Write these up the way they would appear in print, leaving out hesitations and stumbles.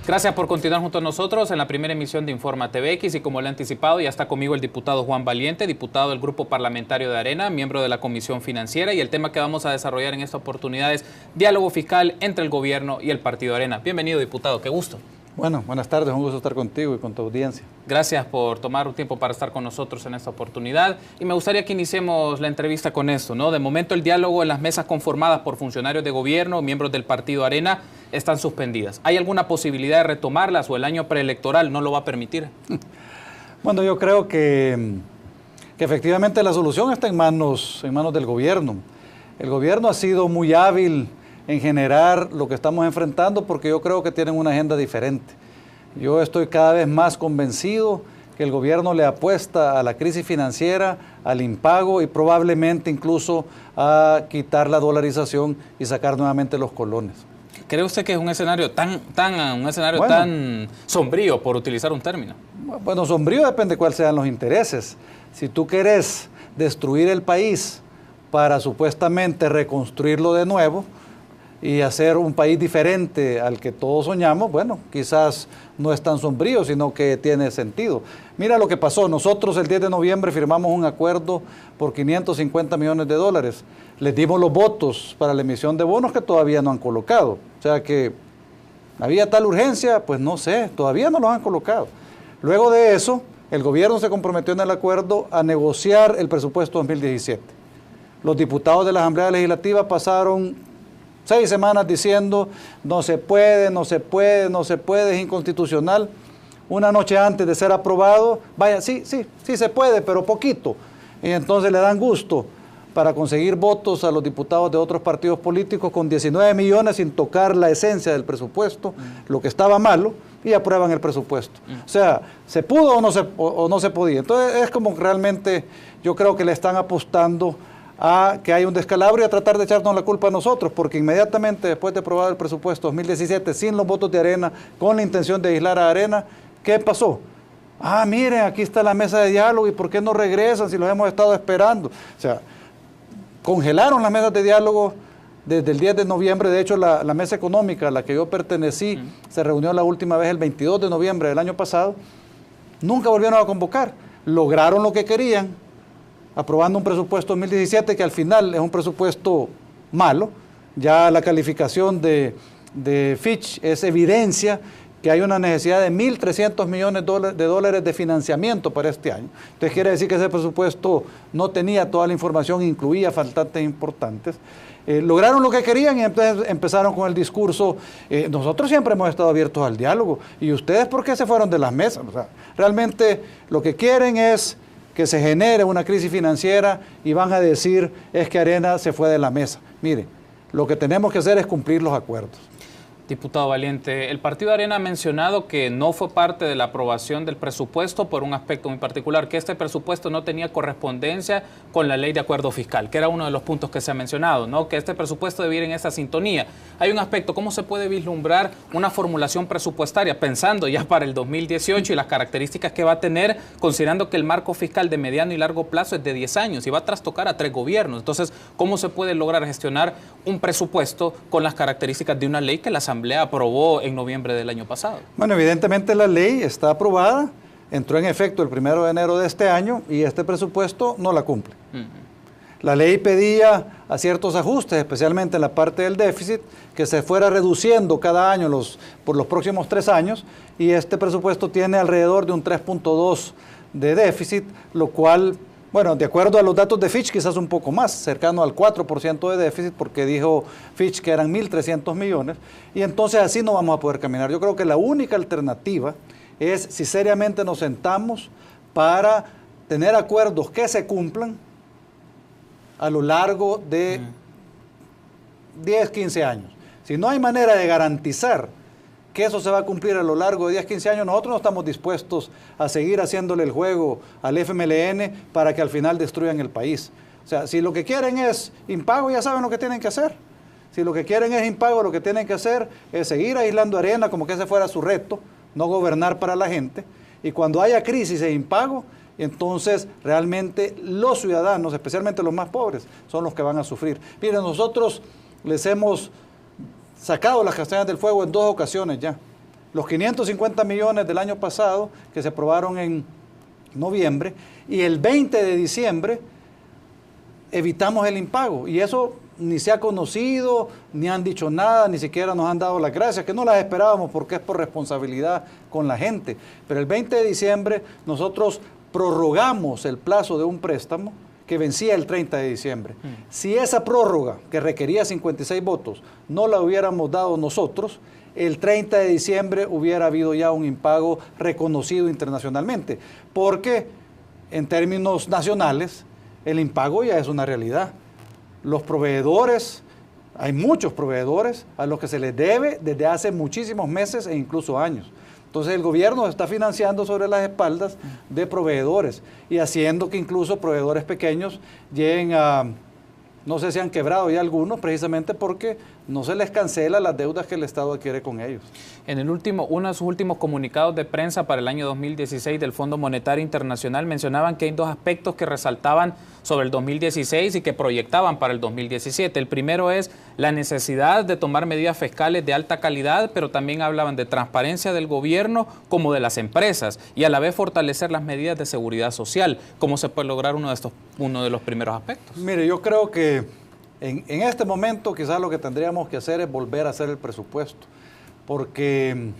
Gracias por continuar junto a nosotros en la primera emisión de Informa TVX y como le he anticipado, ya está conmigo el diputado Juan Valiente, diputado del Grupo Parlamentario de Arena, miembro de la Comisión Financiera, y el tema que vamos a desarrollar en esta oportunidad es diálogo fiscal entre el gobierno y el Partido Arena. Bienvenido, diputado, qué gusto. Bueno, buenas tardes, un gusto estar contigo y con tu audiencia. Gracias por tomar un tiempo para estar con nosotros en esta oportunidad y me gustaría que iniciemos la entrevista con esto, ¿no? De momento el diálogo en las mesas conformadas por funcionarios de gobierno, miembros del Partido Arena, están suspendidas. ¿Hay alguna posibilidad de retomarlas o el año preelectoral no lo va a permitir? Bueno, yo creo que efectivamente la solución está en manos del gobierno. El gobierno ha sido muy hábil en generar lo que estamos enfrentando porque yo creo que tienen una agenda diferente. Yo estoy cada vez más convencido que el gobierno le apuesta a la crisis financiera, al impago y probablemente incluso a quitar la dolarización y sacar nuevamente los colones. ¿Cree usted que es un escenario tan sombrío, por utilizar un término? Bueno, sombrío depende de cuáles sean los intereses. Si tú querés destruir el país para supuestamente reconstruirlo de nuevo y hacer un país diferente al que todos soñamos, bueno, quizás no es tan sombrío, sino que tiene sentido. Mira lo que pasó, nosotros el 10 de noviembre firmamos un acuerdo por 550 millones de dólares. Les dimos los votos para la emisión de bonos que todavía no han colocado. O sea que había tal urgencia, pues no sé, todavía no los han colocado. Luego de eso, el gobierno se comprometió en el acuerdo a negociar el presupuesto 2017. Los diputados de la Asamblea Legislativa pasaron 6 semanas diciendo no se puede, es inconstitucional. Una noche antes de ser aprobado, vaya, sí se puede, pero poquito. Y entonces le dan gusto para conseguir votos a los diputados de otros partidos políticos con 19 millones sin tocar la esencia del presupuesto, lo que estaba malo, y aprueban el presupuesto. O sea, ¿se pudo o no se podía? Entonces es como realmente yo creo que le están apostando a que hay un descalabro y a tratar de echarnos la culpa a nosotros, porque inmediatamente después de aprobar el presupuesto 2017 sin los votos de Arena, con la intención de aislar a Arena, ¿qué pasó? Ah, miren, aquí está la mesa de diálogo y ¿por qué no regresan si los hemos estado esperando? O sea, congelaron las mesas de diálogo desde el 10 de noviembre, de hecho la mesa económica a la que yo pertenecí se reunió la última vez el 22 de noviembre del año pasado, nunca volvieron a convocar, lograron lo que querían, aprobando un presupuesto 2017 que al final es un presupuesto malo, ya la calificación de Fitch es evidencia que hay una necesidad de 1.300 millones de dólares de financiamiento para este año. Entonces quiere decir que ese presupuesto no tenía toda la información, incluía faltantes importantes. Lograron lo que querían y entonces empezaron con el discurso, nosotros siempre hemos estado abiertos al diálogo, y ustedes ¿por qué se fueron de las mesas? O sea, realmente lo que quieren es que se genere una crisis financiera y van a decir es que Arena se fue de la mesa. Mire, lo que tenemos que hacer es cumplir los acuerdos. Diputado Valiente, el Partido Arena ha mencionado que no fue parte de la aprobación del presupuesto por un aspecto muy particular, que este presupuesto no tenía correspondencia con la ley de acuerdo fiscal, que era uno de los puntos que se ha mencionado, ¿no? Que este presupuesto debiera ir en esa sintonía. Hay un aspecto, ¿cómo se puede vislumbrar una formulación presupuestaria pensando ya para el 2018 y las características que va a tener, considerando que el marco fiscal de mediano y largo plazo es de 10 años y va a trastocar a 3 gobiernos? Entonces, ¿cómo se puede lograr gestionar un presupuesto con las características de una ley que la Asamblea aprobó en noviembre del año pasado? Bueno, evidentemente la ley está aprobada, entró en efecto el 1 de enero de este año y este presupuesto no la cumple. La ley pedía a ciertos ajustes, especialmente en la parte del déficit, que se fuera reduciendo cada año por los próximos 3 años, y este presupuesto tiene alrededor de un 3.2 de déficit, lo cual, bueno, de acuerdo a los datos de Fitch, quizás un poco más, cercano al 4% de déficit, porque dijo Fitch que eran 1.300 millones, y entonces así no vamos a poder caminar. Yo creo que la única alternativa es si seriamente nos sentamos para tener acuerdos que se cumplan a lo largo de 10, 15 años. Si no hay manera de garantizar que eso se va a cumplir a lo largo de 10, 15 años, nosotros no estamos dispuestos a seguir haciéndole el juego al FMLN para que al final destruyan el país. O sea, si lo que quieren es impago, ya saben lo que tienen que hacer. Si lo que quieren es impago, lo que tienen que hacer es seguir aislando Arena como que ese fuera su reto, no gobernar para la gente. Y cuando haya crisis e impago, entonces realmente los ciudadanos, especialmente los más pobres, son los que van a sufrir. Miren, nosotros les hemos sacado las castañas del fuego en 2 ocasiones ya. Los 550 millones del año pasado, que se aprobaron en noviembre, y el 20 de diciembre evitamos el impago. Y eso ni se ha conocido, ni han dicho nada, ni siquiera nos han dado las gracias, que no las esperábamos porque es por responsabilidad con la gente. Pero el 20 de diciembre nosotros prorrogamos el plazo de un préstamo que vencía el 30 de diciembre. Si esa prórroga, que requería 56 votos, no la hubiéramos dado nosotros, el 30 de diciembre hubiera habido ya un impago reconocido internacionalmente, porque en términos nacionales el impago ya es una realidad. Los proveedores, hay muchos proveedores a los que se les debe desde hace muchísimos meses e incluso años. Entonces el gobierno está financiando sobre las espaldas de proveedores y haciendo que incluso proveedores pequeños lleguen a, no sé si han quebrado ya algunos, precisamente porque no se les cancela las deudas que el Estado adquiere con ellos. En uno de sus últimos comunicados de prensa para el año 2016 del Fondo Monetario Internacional mencionaban que hay 2 aspectos que resaltaban sobre el 2016 y que proyectaban para el 2017. El primero es la necesidad de tomar medidas fiscales de alta calidad, pero también hablaban de transparencia del gobierno como de las empresas y a la vez fortalecer las medidas de seguridad social. ¿Cómo se puede lograr uno de los primeros aspectos? Mire, yo creo que en este momento quizás lo que tendríamos que hacer es volver a hacer el presupuesto, porque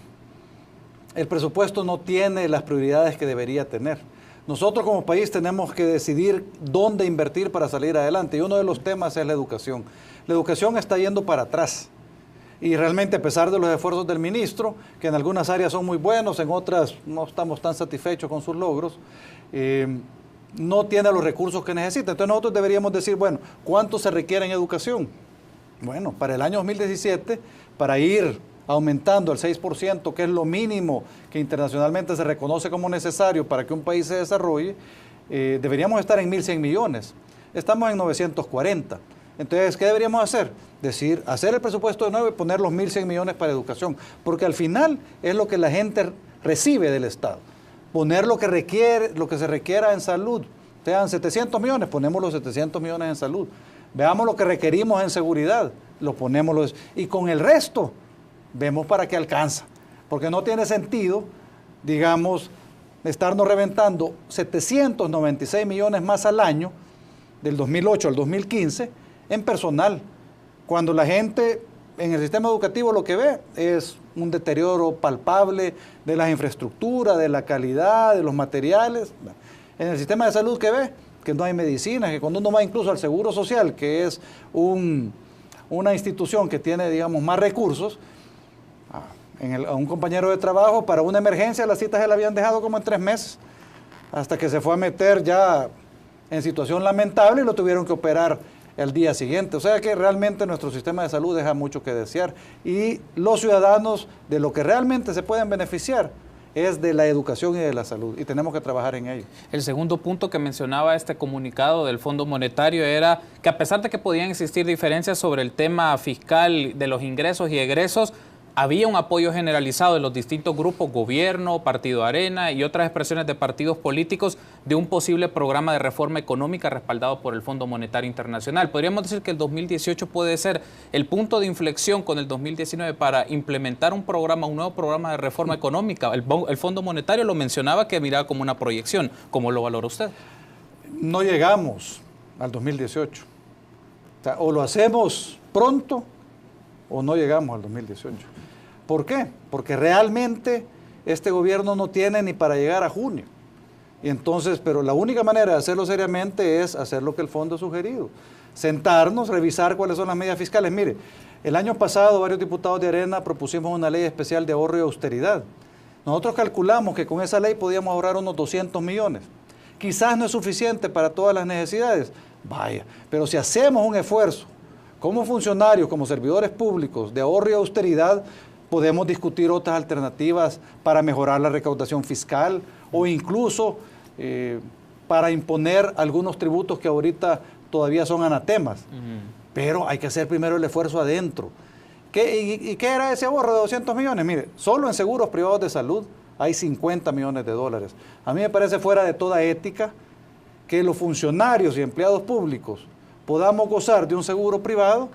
el presupuesto no tiene las prioridades que debería tener. Nosotros como país tenemos que decidir dónde invertir para salir adelante y uno de los temas es la educación. La educación está yendo para atrás y realmente a pesar de los esfuerzos del ministro, que en algunas áreas son muy buenos, en otras no estamos tan satisfechos con sus logros, no tiene los recursos que necesita. Entonces nosotros deberíamos decir, bueno, ¿cuánto se requiere en educación? Bueno, para el año 2017, para ir aumentando al 6%, que es lo mínimo que internacionalmente se reconoce como necesario para que un país se desarrolle, deberíamos estar en 1.100 millones. Estamos en 940. Entonces, ¿qué deberíamos hacer? Decir, hacer el presupuesto de nuevo y poner los 1.100 millones para educación, porque al final es lo que la gente recibe del Estado. Poner lo que se requiera en salud. Sean 700 millones, ponemos los 700 millones en salud. Veamos lo que requerimos en seguridad, lo ponemos. Y con el resto, vemos para qué alcanza. Porque no tiene sentido, digamos, estarnos reventando 796 millones más al año, del 2008 al 2015, en personal. Cuando la gente en el sistema educativo lo que ve es un deterioro palpable de las infraestructuras, de la calidad, de los materiales. En el sistema de salud que ve que no hay medicinas, que cuando uno va incluso al Seguro Social, que es una institución que tiene, digamos, más recursos, a un compañero de trabajo para una emergencia las citas se la habían dejado como en 3 meses, hasta que se fue a meter ya en situación lamentable y lo tuvieron que operar el día siguiente. O sea que realmente nuestro sistema de salud deja mucho que desear y los ciudadanos de lo que realmente se pueden beneficiar es de la educación y de la salud y tenemos que trabajar en ello. El segundo punto que mencionaba este comunicado del Fondo Monetario era que a pesar de que podían existir diferencias sobre el tema fiscal de los ingresos y egresos, había un apoyo generalizado de los distintos grupos, gobierno, Partido Arena y otras expresiones de partidos políticos de un posible programa de reforma económica respaldado por el Fondo Monetario Internacional. Podríamos decir que el 2018 puede ser el punto de inflexión con el 2019 para implementar un nuevo programa de reforma económica. El Fondo Monetario lo mencionaba que miraba como una proyección. ¿Cómo lo valora usted? No llegamos al 2018. O sea, o lo hacemos pronto o no llegamos al 2018. ¿Por qué? Porque realmente este gobierno no tiene ni para llegar a junio. Y entonces, pero la única manera de hacerlo seriamente es hacer lo que el fondo ha sugerido. Sentarnos, revisar cuáles son las medidas fiscales. Mire, el año pasado varios diputados de Arena propusimos una ley especial de ahorro y austeridad. Nosotros calculamos que con esa ley podíamos ahorrar unos 200 millones. Quizás no es suficiente para todas las necesidades. Vaya, pero si hacemos un esfuerzo como funcionarios, como servidores públicos de ahorro y austeridad, podemos discutir otras alternativas para mejorar la recaudación fiscal o incluso para imponer algunos tributos que ahorita todavía son anatemas. Pero hay que hacer primero el esfuerzo adentro. ¿Y qué era ese ahorro de 200 millones? Mire, solo en seguros privados de salud hay 50 millones de dólares. A mí me parece fuera de toda ética que los funcionarios y empleados públicos podamos gozar de un seguro privado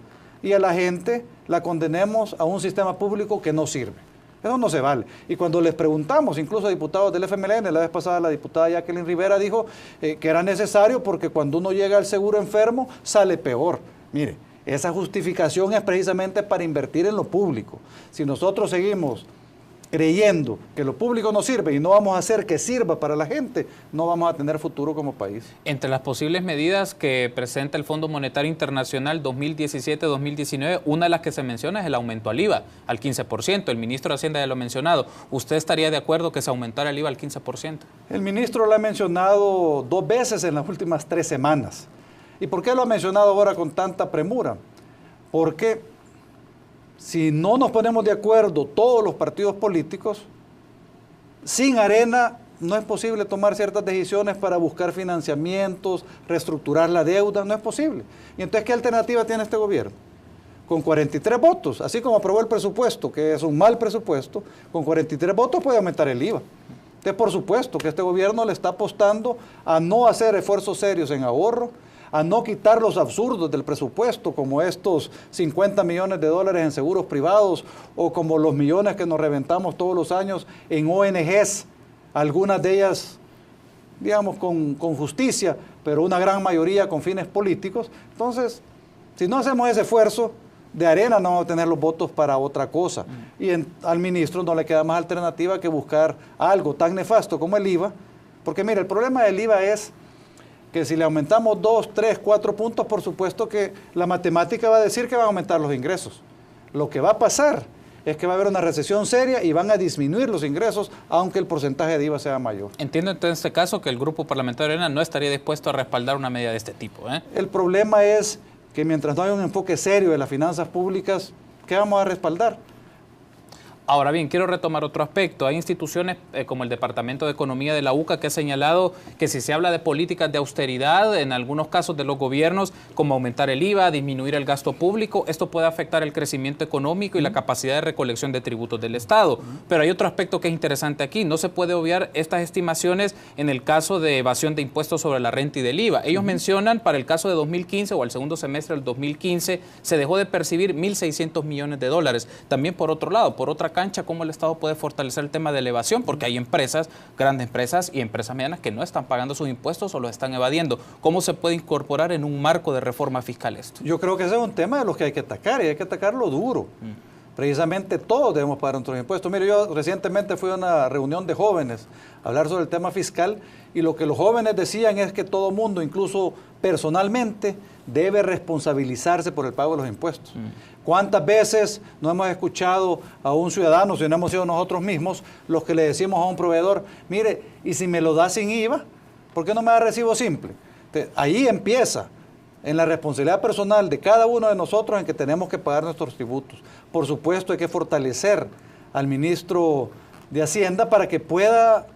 y a la gente la condenemos a un sistema público que no sirve. Eso no se vale. Y cuando les preguntamos, incluso a diputados del FMLN, la vez pasada la diputada Jacqueline Rivera dijo que era necesario porque cuando uno llega al seguro enfermo sale peor. Mire, esa justificación es precisamente para invertir en lo público. Si nosotros seguimos creyendo que lo público no sirve y no vamos a hacer que sirva para la gente, no vamos a tener futuro como país. Entre las posibles medidas que presenta el Fondo Monetario Internacional 2017-2019, una de las que se menciona es el aumento al IVA, al 15%. El ministro de Hacienda ya lo ha mencionado. ¿Usted estaría de acuerdo que se aumentara el IVA al 15%? El ministro lo ha mencionado 2 veces en las últimas 3 semanas. ¿Y por qué lo ha mencionado ahora con tanta premura? Porque si no nos ponemos de acuerdo todos los partidos políticos, sin Arena no es posible tomar ciertas decisiones para buscar financiamientos, reestructurar la deuda, no es posible. Y entonces, ¿qué alternativa tiene este gobierno? Con 43 votos, así como aprobó el presupuesto, que es un mal presupuesto, con 43 votos puede aumentar el IVA. Entonces, por supuesto que este gobierno le está apostando a no hacer esfuerzos serios en ahorro, a no quitar los absurdos del presupuesto, como estos 50 millones de dólares en seguros privados, o como los millones que nos reventamos todos los años en ONGs, algunas de ellas, digamos, con justicia, pero una gran mayoría con fines políticos. Entonces, si no hacemos ese esfuerzo de Arena, no vamos a tener los votos para otra cosa. Y al ministro no le queda más alternativa que buscar algo tan nefasto como el IVA, porque mire, el problema del IVA es que si le aumentamos 2, 3, 4 puntos, por supuesto que la matemática va a decir que van a aumentar los ingresos. Lo que va a pasar es que va a haber una recesión seria y van a disminuir los ingresos, aunque el porcentaje de IVA sea mayor. Entiendo en este caso que el Grupo Parlamentario de Arena no estaría dispuesto a respaldar una medida de este tipo, ¿eh? El problema es que mientras no haya un enfoque serio de las finanzas públicas, ¿qué vamos a respaldar? Ahora bien, quiero retomar otro aspecto. Hay instituciones como el Departamento de Economía de la UCA que ha señalado que si se habla de políticas de austeridad, en algunos casos de los gobiernos, como aumentar el IVA, disminuir el gasto público, esto puede afectar el crecimiento económico y la capacidad de recolección de tributos del Estado. Pero hay otro aspecto que es interesante aquí. No se puede obviar estas estimaciones en el caso de evasión de impuestos sobre la renta y del IVA. Ellos mencionan para el caso de 2015 o al segundo semestre del 2015 se dejó de percibir 1.600 millones de dólares. También por otro lado, por otra cancha, cómo el Estado puede fortalecer el tema de la evasión, porque hay empresas, grandes empresas y empresas medianas que no están pagando sus impuestos o los están evadiendo. ¿Cómo se puede incorporar en un marco de reforma fiscal esto? Yo creo que ese es un tema de los que hay que atacar y hay que atacarlo duro. Precisamente todos debemos pagar nuestros impuestos. Mire, yo recientemente fui a una reunión de jóvenes a hablar sobre el tema fiscal y lo que los jóvenes decían es que todo mundo, incluso personalmente, debe responsabilizarse por el pago de los impuestos. ¿Cuántas veces no hemos escuchado a un ciudadano, si no hemos sido nosotros mismos, los que le decimos a un proveedor, mire, y si me lo da sin IVA, ¿por qué no me da recibo simple? Entonces, ahí empieza, en la responsabilidad personal de cada uno de nosotros en que tenemos que pagar nuestros tributos. Por supuesto, hay que fortalecer al ministro de Hacienda para que pueda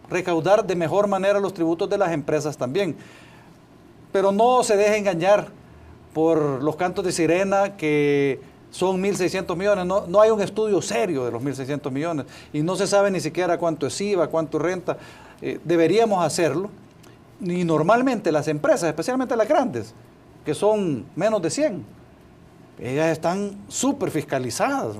recaudar de mejor manera los tributos de las empresas también. Pero no se deje engañar por los cantos de sirena que son 1.600 millones. No hay un estudio serio de los 1.600 millones y no se sabe ni siquiera cuánto es IVA, cuánto es renta. Deberíamos hacerlo. Y normalmente las empresas, especialmente las grandes, que son menos de 100, ellas están súper fiscalizadas.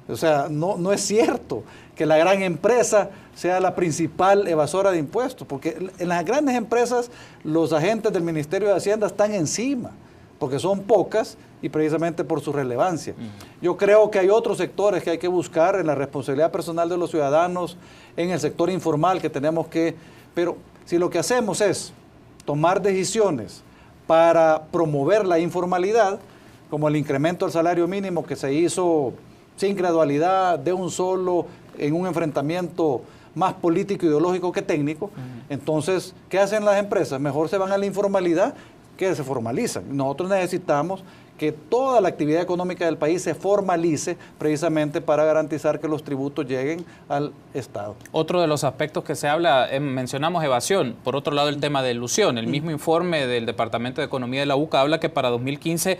O sea, no es cierto que la gran empresa sea la principal evasora de impuestos, porque en las grandes empresas los agentes del Ministerio de Hacienda están encima, porque son pocas y precisamente por su relevancia. Yo creo que hay otros sectores que hay que buscar en la responsabilidad personal de los ciudadanos, en el sector informal que tenemos que... Pero si lo que hacemos es tomar decisiones para promover la informalidad, como el incremento del salario mínimo que se hizo sin gradualidad, de un solo, en un enfrentamiento más político, ideológico que técnico, entonces, ¿qué hacen las empresas? Mejor se van a la informalidad que se formalizan. Nosotros necesitamos que toda la actividad económica del país se formalice precisamente para garantizar que los tributos lleguen al Estado. Otro de los aspectos que se habla, mencionamos evasión, por otro lado el tema de elusión. El mismo informe del Departamento de Economía de la UCA habla que para 2015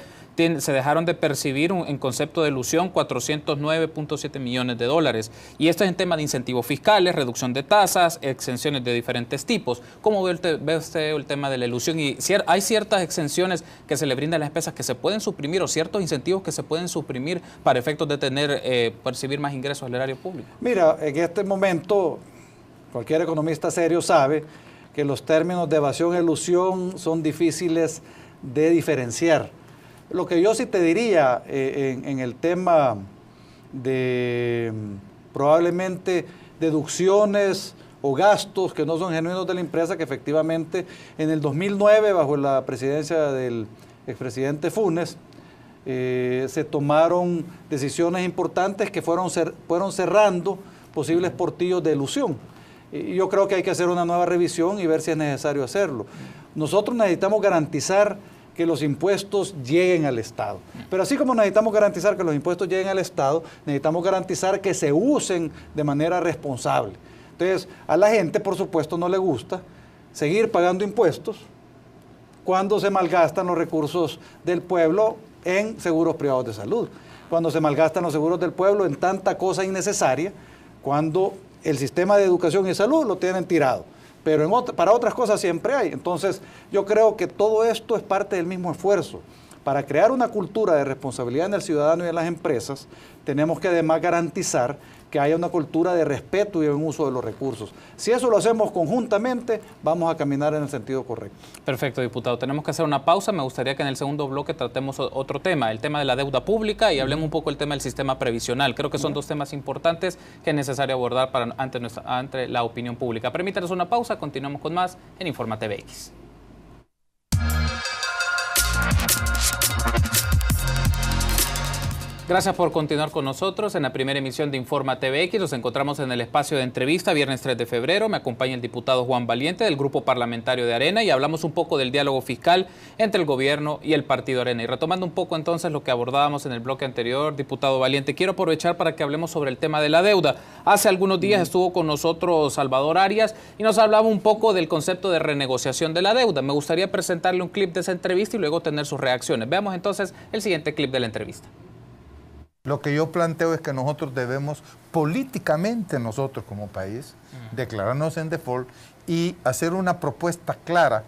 se dejaron de percibir en concepto de elusión 409.7 millones de dólares. Y esto es en tema de incentivos fiscales, reducción de tasas, exenciones de diferentes tipos. ¿Cómo ve usted el tema de la elusión? Y hay ciertas exenciones que se le brindan a las empresas que se pueden suprimir o ciertos incentivos que se pueden suprimir para efectos de percibir más ingresos al erario público. Mira, en este momento cualquier economista serio sabe que los términos de evasión e elusión son difíciles de diferenciar. Lo que yo sí te diría en el tema de probablemente deducciones o gastos que no son genuinos de la empresa, que efectivamente en el 2009, bajo la presidencia del expresidente Funes, se tomaron decisiones importantes que fueron cerrando posibles portillos de elusión. Y yo creo que hay que hacer una nueva revisión y ver si es necesario hacerlo. Nosotros necesitamos garantizar que los impuestos lleguen al Estado. Pero así como necesitamos garantizar que los impuestos lleguen al Estado, necesitamos garantizar que se usen de manera responsable. Entonces, a la gente, por supuesto, no le gusta seguir pagando impuestos cuando se malgastan los recursos del pueblo en seguros privados de salud, cuando se malgastan los seguros del pueblo en tanta cosa innecesaria, cuando el sistema de educación y salud lo tienen tirado, pero para otras cosas siempre hay. Entonces, yo creo que todo esto es parte del mismo esfuerzo. Para crear una cultura de responsabilidad en el ciudadano y en las empresas, tenemos que además garantizar que haya una cultura de respeto y buen uso de los recursos. Si eso lo hacemos conjuntamente, vamos a caminar en el sentido correcto. Perfecto, diputado. Tenemos que hacer una pausa. Me gustaría que en el segundo bloque tratemos otro tema, el tema de la deuda pública, y hablemos un poco del tema del sistema previsional. Creo que son dos temas importantes que es necesario abordar ante la opinión pública. Permítanos una pausa, continuamos con más en Informa TVX. Gracias por continuar con nosotros en la primera emisión de Informa TVX. Nos encontramos en el espacio de entrevista, viernes 3 de febrero. Me acompaña el diputado Juan Valiente del Grupo Parlamentario de Arena y hablamos un poco del diálogo fiscal entre el gobierno y el Partido Arena. Y retomando un poco entonces lo que abordábamos en el bloque anterior, diputado Valiente, quiero aprovechar para que hablemos sobre el tema de la deuda. Hace algunos días estuvo con nosotros Salvador Arias y nos hablaba un poco del concepto de renegociación de la deuda. Me gustaría presentarle un clip de esa entrevista y luego tener sus reacciones. Veamos entonces el siguiente clip de la entrevista. Lo que yo planteo es que nosotros debemos políticamente, nosotros como país, declararnos en default y hacer una propuesta clara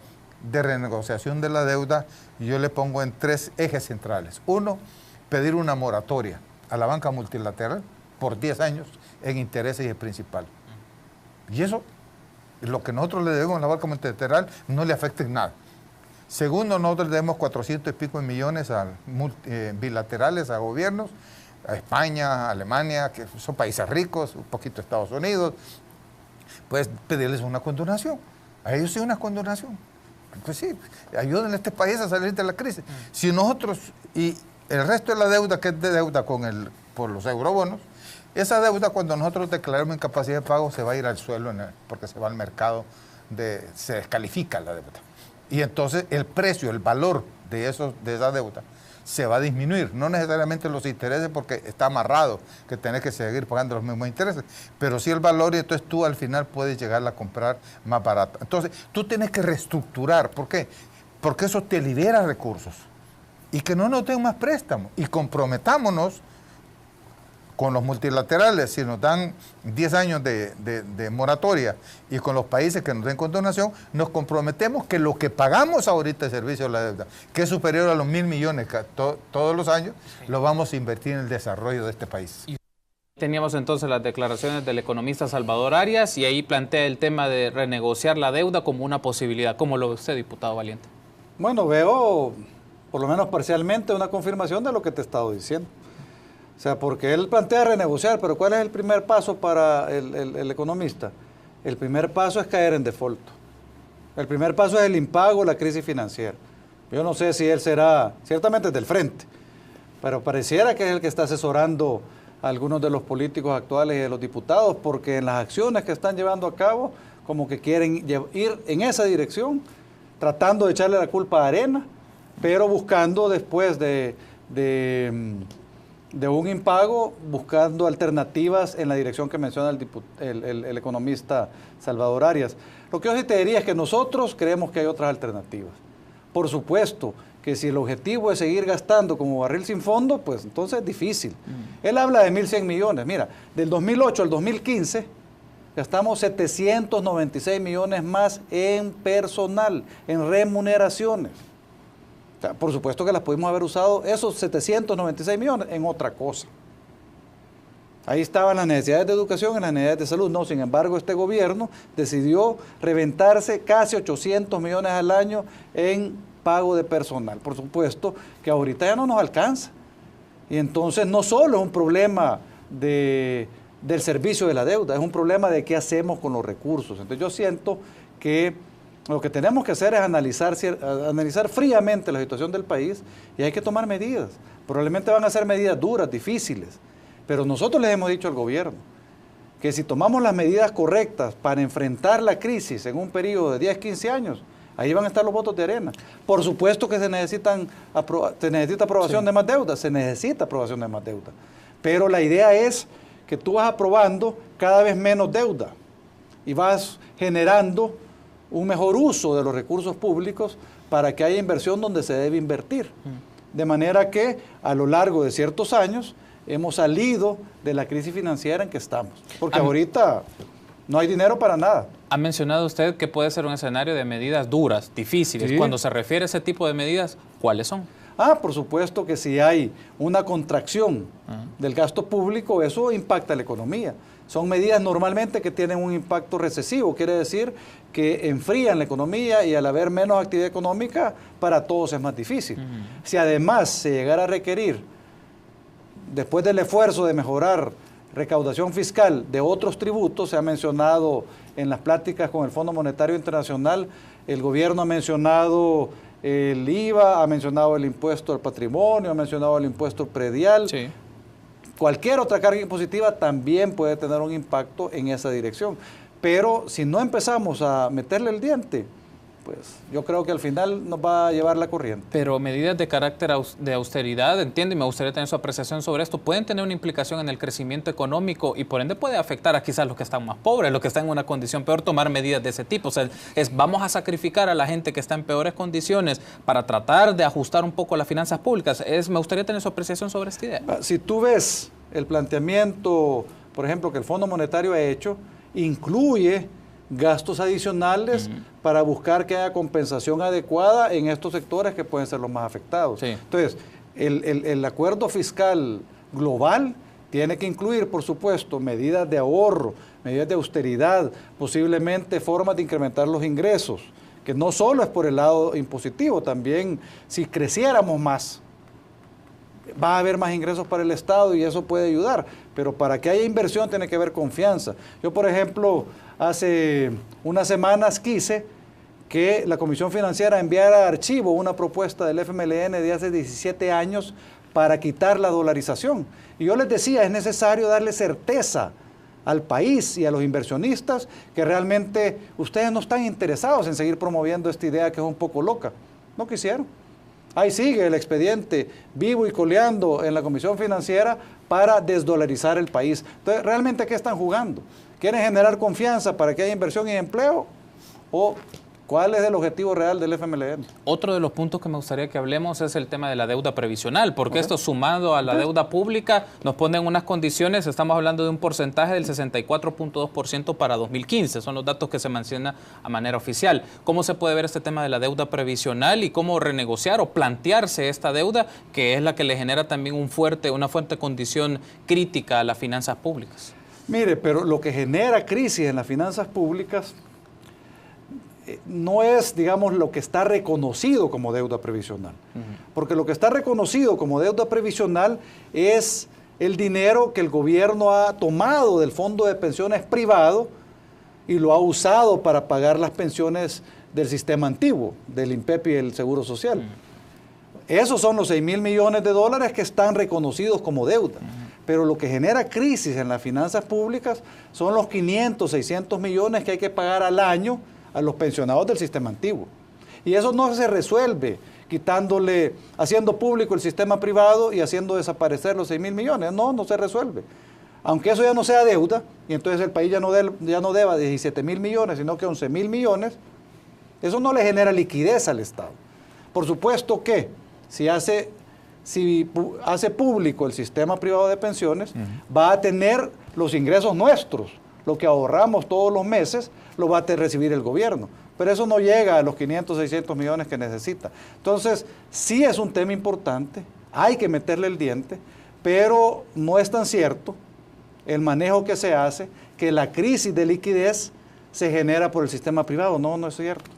de renegociación de la deuda. Yo le pongo en 3 ejes centrales. 1, pedir una moratoria a la banca multilateral por 10 años en intereses y el principal. Y eso, lo que nosotros le debemos a la banca multilateral, no le afecta en nada. Segundo, nosotros le debemos 400 y pico de millones bilaterales a gobiernos, a España, a Alemania, que son países ricos, un poquito Estados Unidos, pues pedirles una condonación. A ellos sí una condonación. Pues sí, ayuden a este país a salir de la crisis. Si nosotros, y el resto de la deuda, que es de deuda por los eurobonos, esa deuda cuando nosotros declaremos incapacidad de pago se va a ir al suelo porque se va al mercado, se descalifica la deuda. Y entonces el precio, el valor de esa deuda se va a disminuir, no necesariamente los intereses porque está amarrado que tenés que seguir pagando los mismos intereses, pero sí el valor y entonces tú al final puedes llegar a comprar más barato. Entonces tú tienes que reestructurar, ¿por qué? Porque eso te libera recursos y que no nos den más préstamos y comprometámonos con los multilaterales, si nos dan 10 años de moratoria y con los países que nos den condonación, nos comprometemos que lo que pagamos ahorita de servicio a la deuda, que es superior a los 1.000 millones todos los años, lo vamos a invertir en el desarrollo de este país. Teníamos entonces las declaraciones del economista Salvador Arias y ahí plantea el tema de renegociar la deuda como una posibilidad. ¿Cómo lo ve usted, diputado Valiente? Bueno, veo, por lo menos parcialmente, una confirmación de lo que te he estado diciendo. O sea, porque él plantea renegociar, pero ¿cuál es el primer paso para el economista? El primer paso es caer en default. El primer paso es el impago, la crisis financiera. Yo no sé si él será, ciertamente del frente, pero pareciera que es el que está asesorando a algunos de los políticos actuales y de los diputados, porque en las acciones que están llevando a cabo, como que quieren ir en esa dirección, tratando de echarle la culpa a Arena, pero buscando después de un impago, buscando alternativas en la dirección que menciona el economista Salvador Arias. Lo que yo sí te diría es que nosotros creemos que hay otras alternativas. Por supuesto que si el objetivo es seguir gastando como barril sin fondo, pues entonces es difícil. Él habla de 1.100 millones. Mira, del 2008 al 2015 gastamos 796 millones más en personal, en remuneraciones. O sea, por supuesto que las pudimos haber usado, esos 796 millones, en otra cosa. Ahí estaban las necesidades de educación y las necesidades de salud. No, sin embargo, este gobierno decidió reventarse casi 800 millones al año en pago de personal. Por supuesto que ahorita ya no nos alcanza. Y entonces no solo es un problema del servicio de la deuda, es un problema de qué hacemos con los recursos. Entonces yo siento que lo que tenemos que hacer es analizar fríamente la situación del país y hay que tomar medidas. Probablemente van a ser medidas duras, difíciles, pero nosotros les hemos dicho al gobierno que si tomamos las medidas correctas para enfrentar la crisis en un periodo de 10, 15 años, ahí van a estar los votos de Arena. Por supuesto que se necesita aprobación de más deuda, se necesita aprobación de más deuda. Pero la idea es que tú vas aprobando cada vez menos deuda y vas generando un mejor uso de los recursos públicos para que haya inversión donde se debe invertir. De manera que a lo largo de ciertos años hemos salido de la crisis financiera en que estamos. Porque ahorita no hay dinero para nada. Ha mencionado usted que puede ser un escenario de medidas duras, difíciles. Sí. Cuando se refiere a ese tipo de medidas, ¿cuáles son? Por supuesto que si hay una contracción del gasto público, eso impacta la economía. Son medidas normalmente que tienen un impacto recesivo, quiere decir que enfrían la economía y al haber menos actividad económica, para todos es más difícil. Si además se llegara a requerir, después del esfuerzo de mejorar recaudación fiscal de otros tributos, se ha mencionado en las pláticas con el Fondo Monetario Internacional, el gobierno ha mencionado el IVA, ha mencionado el impuesto al patrimonio, ha mencionado el impuesto predial. Sí. Cualquier otra carga impositiva también puede tener un impacto en esa dirección. Pero si no empezamos a meterle el diente, pues yo creo que al final nos va a llevar la corriente. Pero medidas de carácter de austeridad, entiendo, y me gustaría tener su apreciación sobre esto, pueden tener una implicación en el crecimiento económico y por ende puede afectar a quizás los que están más pobres, los que están en una condición peor, tomar medidas de ese tipo. O sea, vamos a sacrificar a la gente que está en peores condiciones para tratar de ajustar un poco las finanzas públicas. Me gustaría tener su apreciación sobre esta idea. Si tú ves el planteamiento, por ejemplo, que el Fondo Monetario ha hecho, incluye gastos adicionales para buscar que haya compensación adecuada en estos sectores que pueden ser los más afectados. Sí. Entonces, el acuerdo fiscal global tiene que incluir, por supuesto, medidas de ahorro, medidas de austeridad, posiblemente formas de incrementar los ingresos, que no solo es por el lado impositivo, también si creciéramos más, va a haber más ingresos para el Estado y eso puede ayudar, pero para que haya inversión tiene que haber confianza. Yo, por ejemplo, hace unas semanas quise que la Comisión Financiera enviara a archivo una propuesta del FMLN de hace 17 años para quitar la dolarización. Y yo les decía, es necesario darle certeza al país y a los inversionistas que realmente ustedes no están interesados en seguir promoviendo esta idea que es un poco loca. No quisieron. Ahí sigue el expediente vivo y coleando en la Comisión Financiera para desdolarizar el país. Entonces, ¿realmente qué están jugando? ¿Quieren generar confianza para que haya inversión y empleo? ¿O cuál es el objetivo real del FMLN? Otro de los puntos que me gustaría que hablemos es el tema de la deuda previsional, porque esto sumado a la deuda pública nos pone en unas condiciones, estamos hablando de un porcentaje del 64.2% para 2015, son los datos que se mencionan a manera oficial. ¿Cómo se puede ver este tema de la deuda previsional y cómo renegociar o plantearse esta deuda, que es la que le genera también una fuerte condición crítica a las finanzas públicas? Mire, pero lo que genera crisis en las finanzas públicas no es, digamos, lo que está reconocido como deuda previsional. Porque lo que está reconocido como deuda previsional es el dinero que el gobierno ha tomado del fondo de pensiones privado y lo ha usado para pagar las pensiones del sistema antiguo, del INPEP y el Seguro Social. Esos son los 6.000 millones de dólares que están reconocidos como deuda. Pero lo que genera crisis en las finanzas públicas son los 500, 600 millones que hay que pagar al año a los pensionados del sistema antiguo. Y eso no se resuelve haciendo público el sistema privado y haciendo desaparecer los 6.000 millones. No se resuelve. Aunque eso ya no sea deuda, y entonces el país ya no deba 17.000 millones, sino que 11.000 millones, eso no le genera liquidez al Estado. Por supuesto que si hace público el sistema privado de pensiones, va a tener los ingresos nuestros, lo que ahorramos todos los meses, lo va a recibir el gobierno. Pero eso no llega a los 500, 600 millones que necesita. Entonces, sí es un tema importante, hay que meterle el diente, pero no es tan cierto el manejo que se hace, que la crisis de liquidez se genera por el sistema privado. No, no es cierto.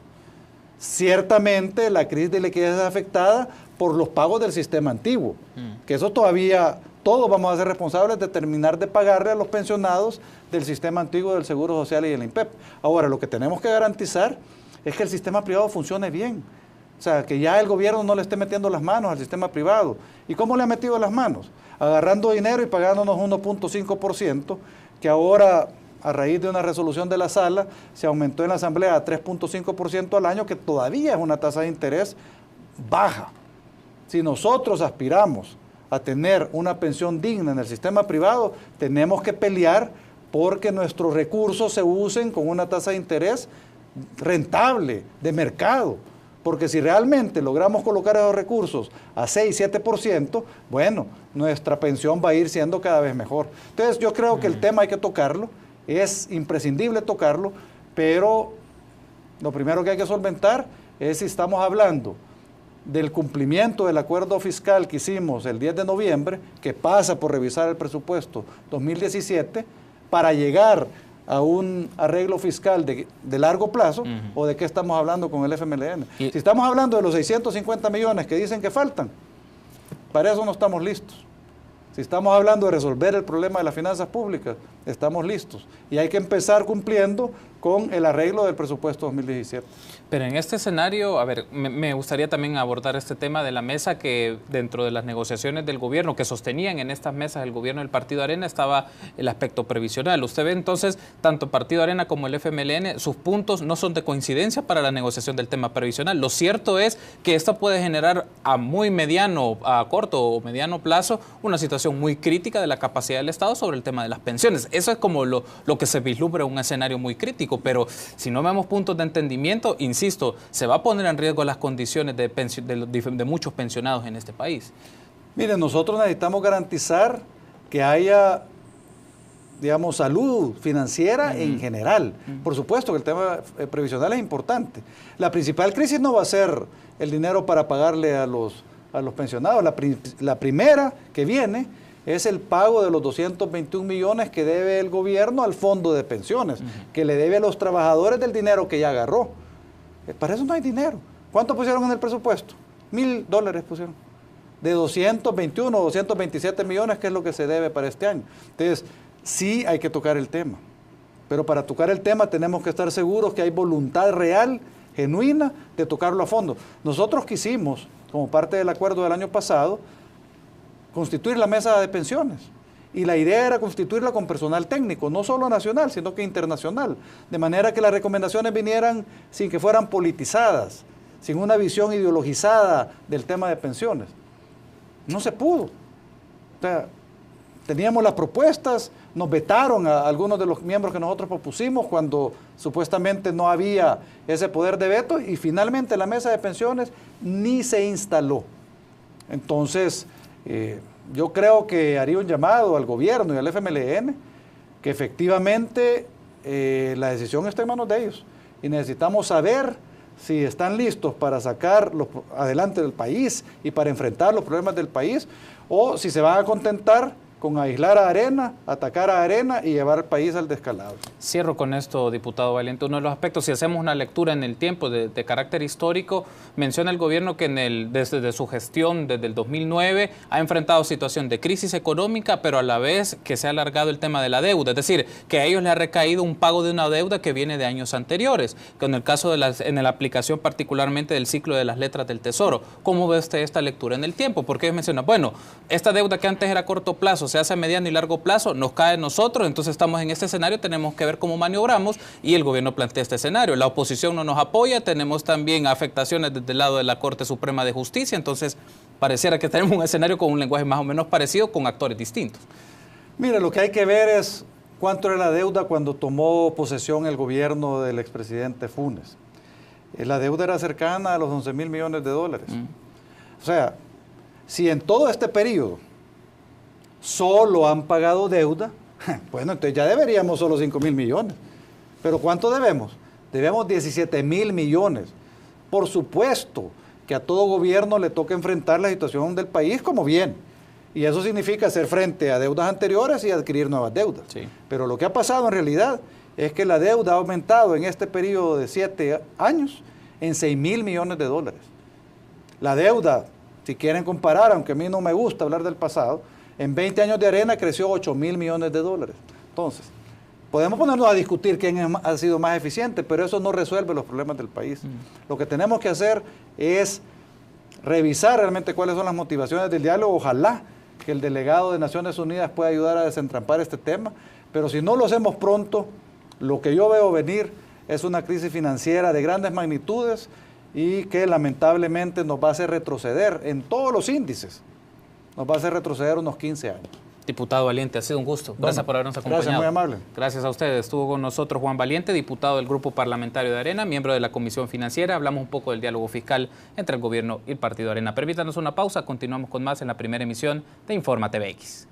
Ciertamente la crisis de liquidez es afectada por los pagos del sistema antiguo, que eso todavía todos vamos a ser responsables de terminar de pagarle a los pensionados del sistema antiguo del Seguro Social y del INPEP. Ahora, lo que tenemos que garantizar es que el sistema privado funcione bien. O sea, que ya el gobierno no le esté metiendo las manos al sistema privado. ¿Y cómo le ha metido las manos? Agarrando dinero y pagándonos 1.5%, que ahora, a raíz de una resolución de la sala, se aumentó en la Asamblea a 3.5% al año, que todavía es una tasa de interés baja. Si nosotros aspiramos a tener una pensión digna en el sistema privado, tenemos que pelear porque nuestros recursos se usen con una tasa de interés rentable, de mercado. Porque si realmente logramos colocar esos recursos a 6, 7%, bueno, nuestra pensión va a ir siendo cada vez mejor. Entonces yo creo que el tema hay que tocarlo, es imprescindible tocarlo, pero lo primero que hay que solventar es si estamos hablando del cumplimiento del acuerdo fiscal que hicimos el 10 de noviembre, que pasa por revisar el presupuesto 2017, para llegar a un arreglo fiscal de largo plazo, o de qué estamos hablando con el FMLN. Si estamos hablando de los 650 millones que dicen que faltan, para eso no estamos listos. Si estamos hablando de resolver el problema de las finanzas públicas, estamos listos. Y hay que empezar cumpliendo con el arreglo del presupuesto 2017. Pero en este escenario, a ver, me gustaría también abordar este tema de la mesa, que dentro de las negociaciones del gobierno, que sostenían en estas mesas el gobierno del Partido Arena, estaba el aspecto previsional. Usted ve entonces, tanto Partido Arena como el FMLN, sus puntos no son de coincidencia para la negociación del tema previsional. Lo cierto es que esto puede generar a muy mediano, a corto o mediano plazo, una situación muy crítica de la capacidad del Estado sobre el tema de las pensiones. Eso es como lo que se vislumbra en un escenario muy crítico, pero si no vemos puntos de entendimiento, insisto, se va a poner en riesgo las condiciones de muchos pensionados en este país. Miren, nosotros necesitamos garantizar que haya, digamos, salud financiera en general. Por supuesto que el tema previsional es importante. La principal crisis no va a ser el dinero para pagarle a los pensionados. La primera que viene es el pago de los 221 millones que debe el gobierno al fondo de pensiones, que le debe a los trabajadores del dinero que ya agarró. Para eso no hay dinero. ¿Cuánto pusieron en el presupuesto? $1,000 pusieron. De 221 o 227 millones, que es lo que se debe para este año. Entonces, sí hay que tocar el tema. Pero para tocar el tema tenemos que estar seguros que hay voluntad real, genuina, de tocarlo a fondo. Nosotros quisimos, como parte del acuerdo del año pasado, constituir la mesa de pensiones. Y la idea era constituirla con personal técnico, no solo nacional, sino que internacional. De manera que las recomendaciones vinieran sin que fueran politizadas, sin una visión ideologizada del tema de pensiones. No se pudo. O sea, teníamos las propuestas, nos vetaron a algunos de los miembros que nosotros propusimos cuando supuestamente no había ese poder de veto, y finalmente la mesa de pensiones ni se instaló. Entonces, yo creo que haría un llamado al gobierno y al FMLN que efectivamente la decisión está en manos de ellos, y necesitamos saber si están listos para sacar adelante del país y para enfrentar los problemas del país, o si se van a contentar con aislar a Arena, atacar a Arena y llevar al país al descalabro. Cierro con esto, diputado Valiente. Uno de los aspectos, si hacemos una lectura en el tiempo de carácter histórico, menciona el gobierno que desde su gestión, desde el 2009, ha enfrentado situación de crisis económica, pero a la vez que se ha alargado el tema de la deuda. Es decir, que a ellos les ha recaído un pago de una deuda que viene de años anteriores, con el caso en la aplicación particularmente del ciclo de las letras del Tesoro. ¿Cómo ve usted esta lectura en el tiempo? Porque ellos mencionan, bueno, esta deuda que antes era a corto plazo, se hace a mediano y largo plazo, nos cae a nosotros, entonces estamos en este escenario, tenemos que ver cómo maniobramos, y el gobierno plantea este escenario. La oposición no nos apoya, tenemos también afectaciones desde el lado de la Corte Suprema de Justicia, entonces pareciera que tenemos un escenario con un lenguaje más o menos parecido, con actores distintos. Mira, lo que hay que ver es cuánto era la deuda cuando tomó posesión el gobierno del expresidente Funes. la deuda era cercana a los 11.000 millones de dólares. O sea, si en todo este periodo solo han pagado deuda, bueno, entonces ya deberíamos solo 5.000 millones. ¿Pero cuánto debemos? Debemos 17.000 millones. Por supuesto que a todo gobierno le toca enfrentar la situación del país como bien. Y eso significa hacer frente a deudas anteriores y adquirir nuevas deudas. Sí. Pero lo que ha pasado en realidad es que la deuda ha aumentado en este periodo de 7 años en 6.000 millones de dólares. La deuda, si quieren comparar, aunque a mí no me gusta hablar del pasado, en 20 años de Arena creció 8.000 millones de dólares. Entonces, podemos ponernos a discutir quién ha sido más eficiente, pero eso no resuelve los problemas del país. Lo que tenemos que hacer es revisar realmente cuáles son las motivaciones del diálogo. Ojalá que el delegado de Naciones Unidas pueda ayudar a desentrampar este tema, pero si no lo hacemos pronto, lo que yo veo venir es una crisis financiera de grandes magnitudes y que lamentablemente nos va a hacer retroceder en todos los índices. Nos va a hacer retroceder unos 15 años. Diputado Valiente, ha sido un gusto. Gracias por habernos acompañado. Gracias, muy amable. Gracias a ustedes. Estuvo con nosotros Juan Valiente, diputado del Grupo Parlamentario de Arena, miembro de la Comisión Financiera. Hablamos un poco del diálogo fiscal entre el gobierno y el Partido Arena. Permítanos una pausa. Continuamos con más en la primera emisión de Informa TVX.